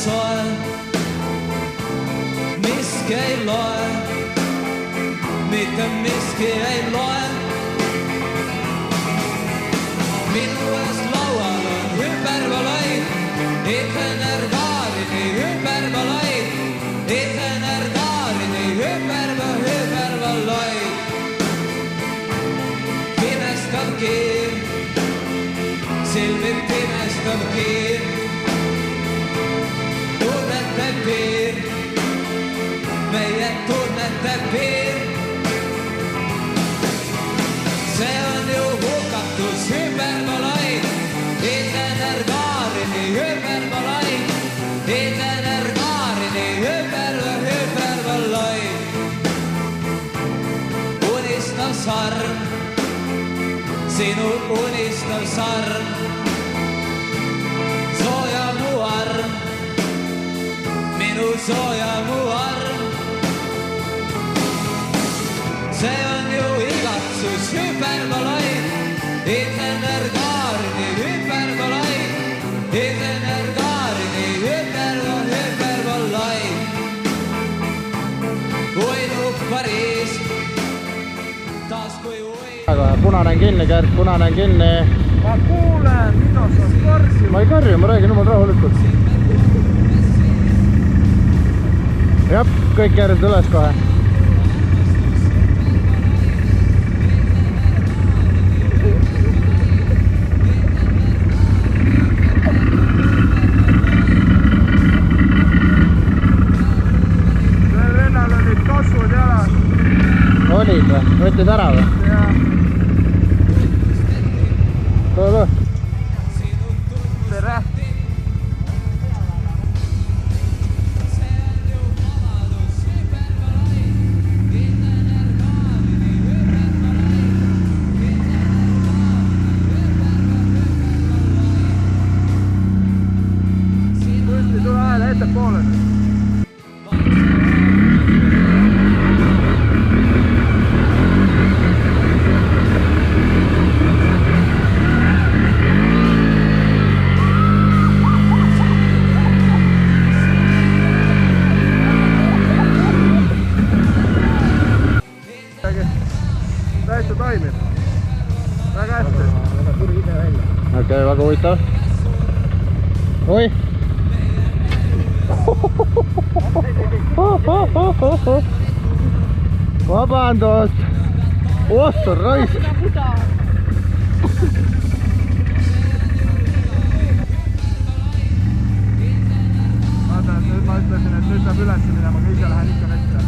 soe, miski ei loe, mitte miski ei loe. Minu ees laual on hüperbolaid, Etenergaarini hüperbolaid, Etenergaarini hüperbolaid. Pimestav kiir, silmid pimestav kiir, tunnete piir, meie tunnete piir. See on ju hukatus hüperbolaid, Etenergaarini hüperbolaid, Etenergaarini hüperbolaid. Unistav sarm, sinu unistav sarm, sooja mu arm, minu sooja mu arm. See on ju igatsus hüperbolaid, Etenergaarini hüperbolaid, Etenergaarini hüperbolaid. Uinub Pariis, taas kui punane on kinni, Kärt, punane on kinni. Ma kuulen, mida sa karsid. Ma ei karju, ma räägin omal rahulikult. Jah, kõik järjed üles kohe. Veel vennal olid kasvud jalad. Olid või? Võtsid ära või? Jah. Tule. Tere. Püsti, tule hääle ettepoole. Täitsa toimib. Väga hästi. Okei, väga huvitav. Oi! Vabandust! Ossor raisk! Vaata, nüüd ma ütlesin, et nüüd peab üles minema, aga ise lähen ikka vette.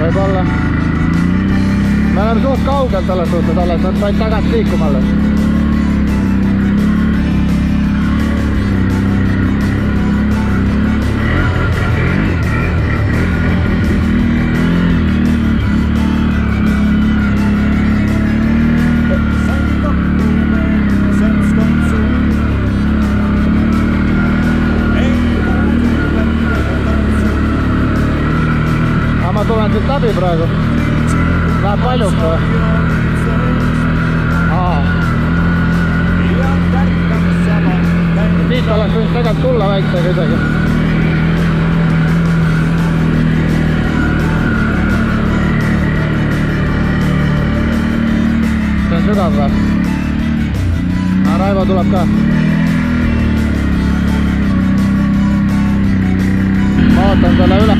Võib-olla. Me oleme suht kaugelt alles suutnud alles, nad said tagant liikuma alles. Ma tulen siit läbi praegu. Läheb paljuks või? Siit oleks võinud tegelikult tulla väiksega isegi. See on sügav või? Raivo tuleb ka. Ma ootan selle üle.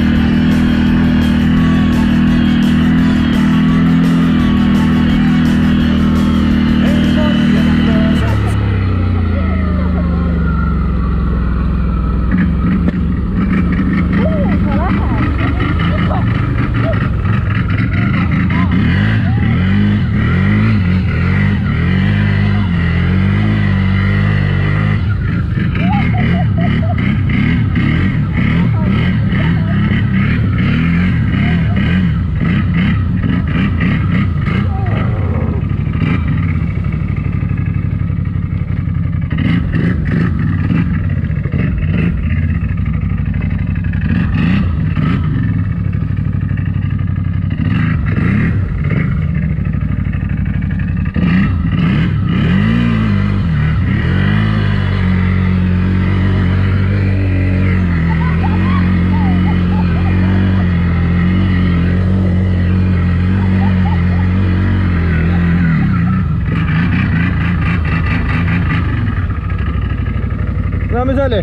Kummi see oli?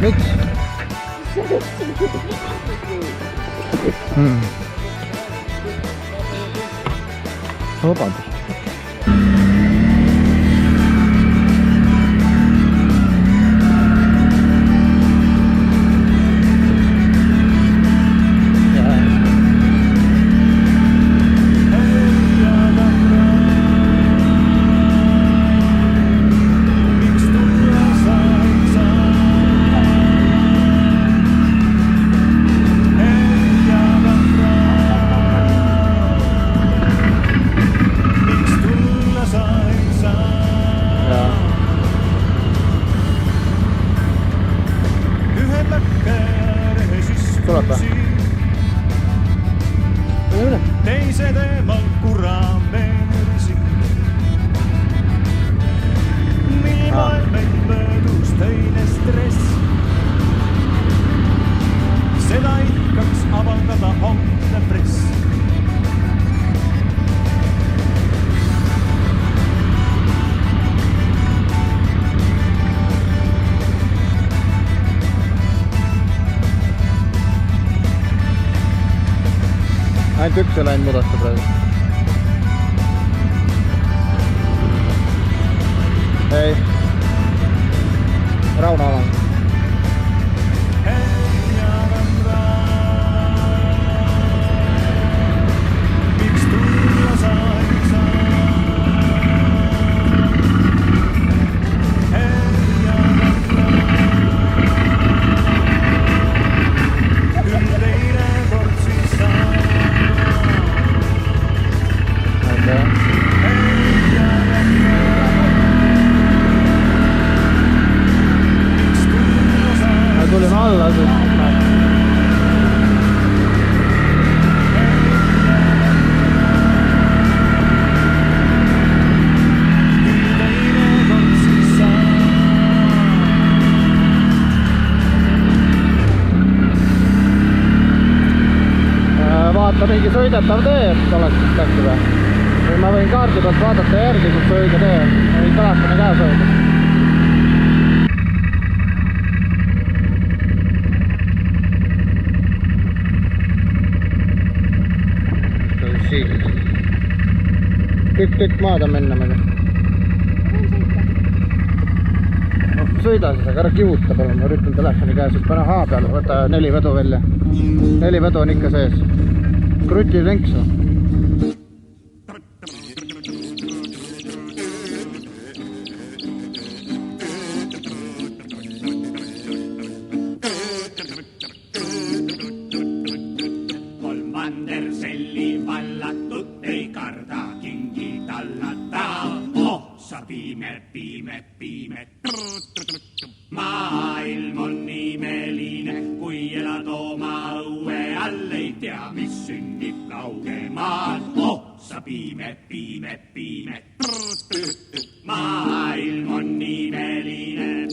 Miks? Vabandust. Tuleb või? Üle. Teise teemal kurameerisi. Nii maailmeid möödus töine stress. Seda ikkaks avaldada homne press. Ainult üks ei läinud mudasse praegu. Ei. Rauno alang. Miks tulla sai saa? Küll teine kord siis saa. Tulin alla, vaata mingi sõidetav tee, et oleks äkki või ma võin kaardi pealt vaadata järgi, kus see õige tee on. Ma võin telefoni käes hoida. Tükk maad on minna meil. No, sõida siis, aga ära kihuta palun, ma üritan telefoni käes, et pane haa peal, võta 4 vedu välja. 4 vedu on ikka sees. Kruti lenksu. Manderselli vallatud ei karda kingi tallata. Oh, sa piime. Maailm on imeline, kui elad oma õue all, ei tea, mis sünnib kaugemaal. Oh, sa piime. Maailm on imeline.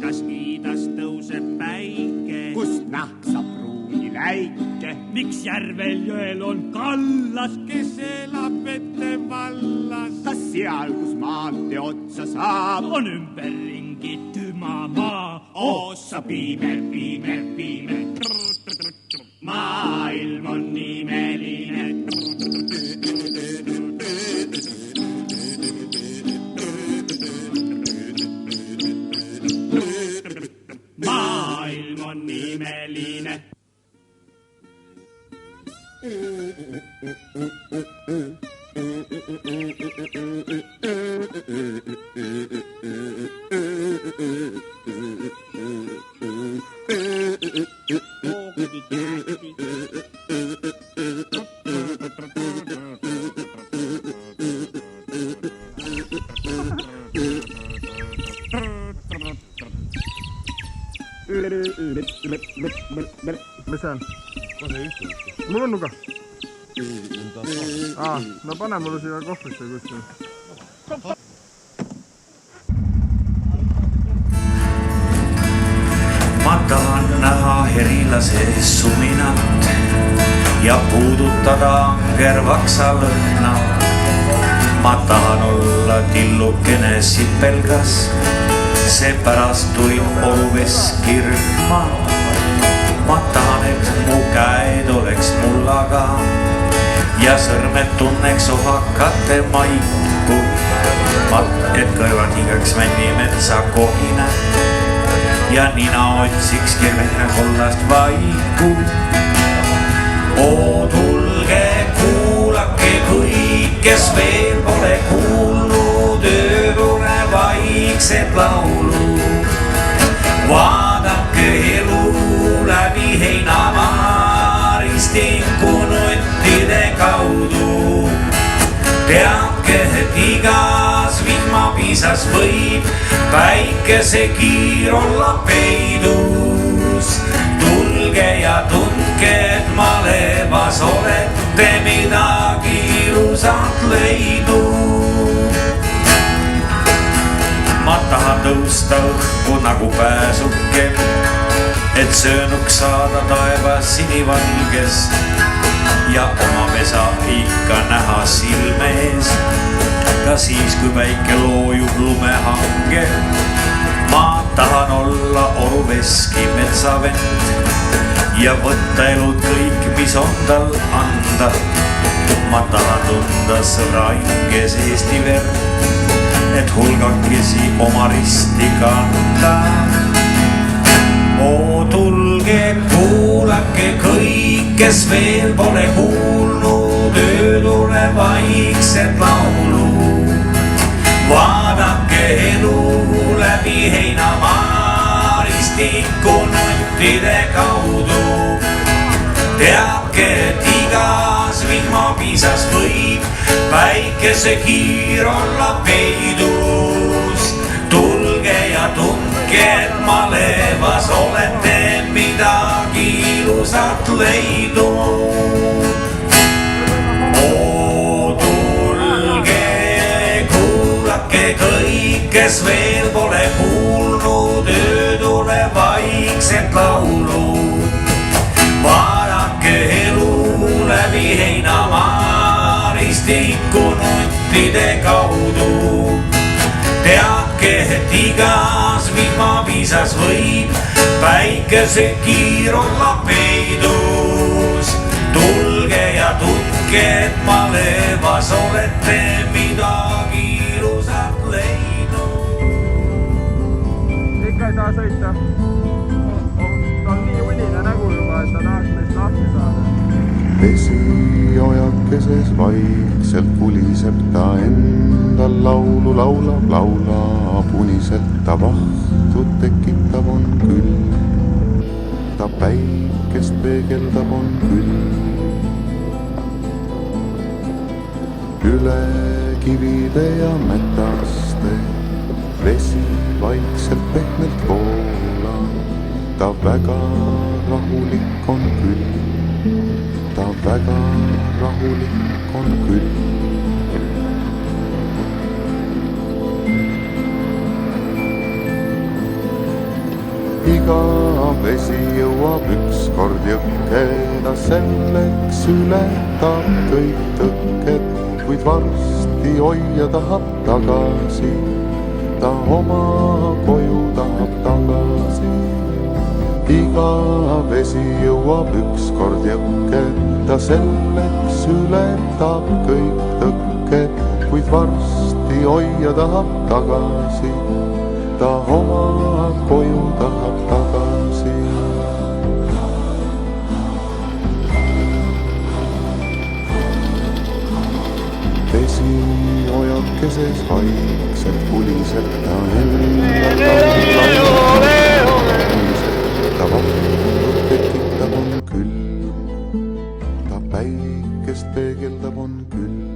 Kas iidas tõuseb päike? Kust naksab pruuni väike? Miks järvel jõel on kallas, kes elab vette vallas? Kas seal, kus maantee otsa saab, on ümberringi tümamaa? Oh, sa piime. Maailm on imeline. Maailm on imeline. Mis see on? Mul on nuga. No pane mulle siia kohvrisse kuskil. Ma tahan näha herilase suminat ja puudutada angervaksa lõhna. Ma tahan olla tillukene sipelgas, seepärast tulin oruveski rühma. Ma tahan, et mu käed oleks mullaga ja sõrmed tunneks ohakate maiku. Et kõrvad hingaks männimetsa kohinat ja nina otsiks kevene kollast vaiku. Oo, tulge, kuulake kõik, kes veel pole kuulnud öötule vaikset laulu. Vaadake elu läbi heinamaa ristingu nuttide kaudu. Teadke, et igas vihmapisas võib päikesekiir olla peidus. Tulge ja tundke, et malevas olete midagi ilusat leidnud. Ma tahan tõusta õhku nagu pääsuke, et söönuks saada taevas sinivalges ja oma mesa ikka näha silme ees. Ka siis, kui päike loojub lumehange, ma tahan olla oruveski metsavend ja võtta elud kõik, mis on tal anda. Ma tahan tunda sõbra hinges Eesti verd, et hulgakesi oma risti kanda. Oo, tulge, kuulake kõik, kes veel pole kuulnud öötule vaikset laulu. Vaadake elu läbi heinamaa ristingu nuttide kaudu. Teadke, et igas vihmapisas võib päikesekiir olla peidus. Tulge ja tundke, et malevas olete midagi ilusat leidnud. Oo, tulge, kuulake kõik, kes veel pole kuulnud öötule vaikset laulu. Vaadake elu läbi heinamaa ristingu nuttide kaudu. Teadke, et igas vihmapisas võib päikesekiir olla peidus. Tulge ja tundke, et malevas olete midagi ilusat leidnud. Ikka ei taha sõita. Ta on nii unine nägu juba, et ta tahaks meist lahti saada. Vesi ojakeses vaikselt puliseb ta endal laulu laulab, laulab uniselt ta vahtu tekitab on küll. Ta päikest peegeldab on küll. Üle kivide ja mätaste vesi vaikselt pehmelt voolab. Ta väga rahulik on küll. Ta väga rahulik on küll. Iga vesi jõuab ükskord jõkke, ta selleks ületab kõik tõkked, kuid varsti hoia tahab tagasi, ta oma koju tahab tagasi. Iga vesi jõuab ükskord jõkke, ta selleks ületab kõik tõkked, kuid varsti hoia tahab tagasi, ta oma koju tahab tagasi. Vesi ojakeses vaikselt puliseb ta ta vahtu tekitab on küll, ta päikest peegeldab on küll.